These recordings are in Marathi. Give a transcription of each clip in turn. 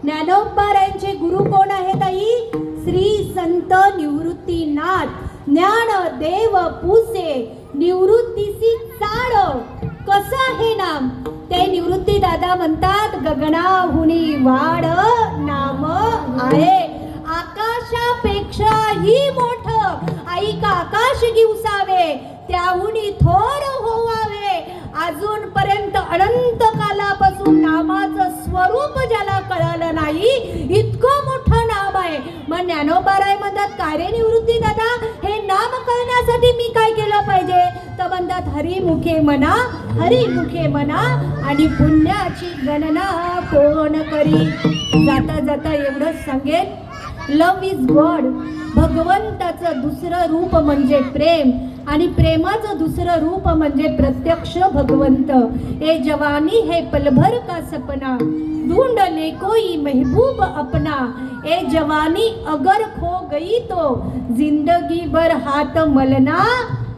ज्ञानोबारायांचे गुरु कोण आहेत आई? श्री संत निवृत्तीनाथ. ज्ञानदेव पुसे निवृत्तीसी चाड. कसं आहे नाम? ते निवृत्ती दादा म्हणतात, गगनाहुनी वाढ नाम आहे. आकाशापेक्षाही मोठं ऐका आकाश दिवसावे, त्याहुनी थोर होवावे. अजूनपर्यंत अनंत कालापासून नामाचं स्वरूप ज्याला कळालं नाही, इतकं मोठं नाम आहे. मग ज्ञानोबाराय म्हणतात, काय रे निवृत्ती दादा, हे नाम कळण्यासाठी मी काय केलं पाहिजे? तर म्हणतात, हरिमुखे म्हणा, हरिमुखे म्हणा, आणि पुण्याची गणना कोण करी. जाता जाता एवढंच सांगेन, लव्ह इज गॉड. भगवंताचं दुसरं रूप म्हणजे प्रेम, आणि प्रेमाचं दुसरं रूप म्हणजे प्रत्यक्ष भगवंत. ए जवानी है पलभर का सपना, ढूंढ ले कोई महबूब अपना. ए जवानी अगर खो गई तो जिंदगी भर हात मलना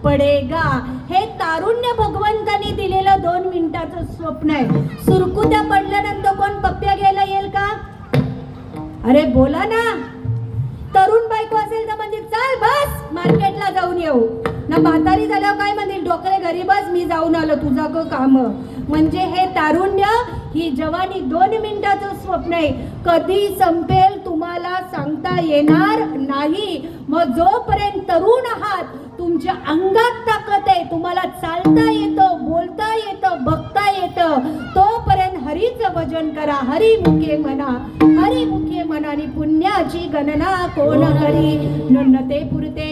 पडेगा. हे तारुण्य भगवंतानी दिलेलं 2 मिनिटाचं स्वप्न आहे. सुरकुत्या पडल्यानंतर कोण पप्प्या घ्यायला येईल का? अरे बोला ना. तरुण बायको असेल तर म्हणजे चाल बस मार्केटला जाऊन येऊ ना. म्हातारी झाल्यावर काय म्हणतील, डोकरे घरी बस, मी जाऊन आलो, तुझा काम. म्हणजे हे तारुण्य, ही जवानी 2 मिनिटाचं स्वप्न आहे. कधी संपेल तुम्हाला सांगता येणार नाही. मग जोपर्यंत तरुण आहात, तुमच्या अंगात ताकद आहे, तुम्हाला चालता येतं, बोलता येतं, बघता येतं, तोपर्यंत हरीचं भजन करा. हरिमुखे म्हणा, हरिमुखे म्हणा, आणि पुण्याची गणना कोण करी. नुन्नते पुरते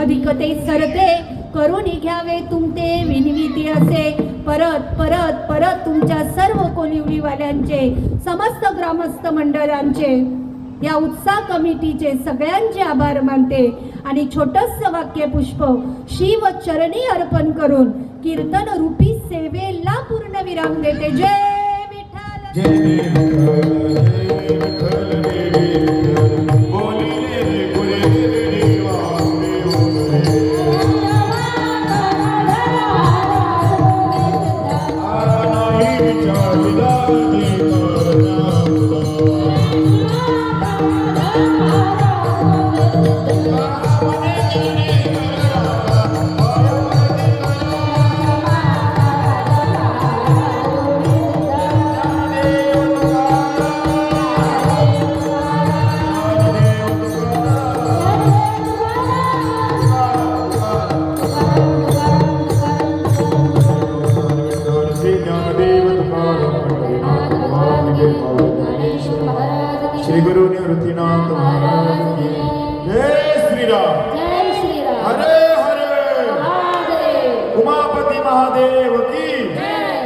अधिकते सरते, करून घ्यावे तुमते विनविती असे. परत परत परत तुमच्या सर्व कोलिवलीवाल्यांचे, समस्त ग्रामस्थ मंडळांचे, या उत्साह कमिटीचे सगळ्यांचे आभार मानते. आणि छोटंसं वाक्य पुष्प शिव चरणी अर्पण करून कीर्तन रूपी सेवेला पूर्ण विराम देते. जय विठ्ठल. श्री गुरु निवृत्तीनाथ महाराज की जय. श्रीराम. जय श्रीराम. हरे हरे महादेव. उमापती महादेव की जय.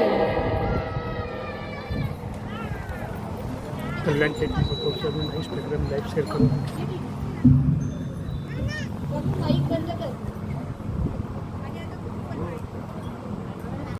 कल्याण इंस्टाग्राम लाईव्ह शेअर करून.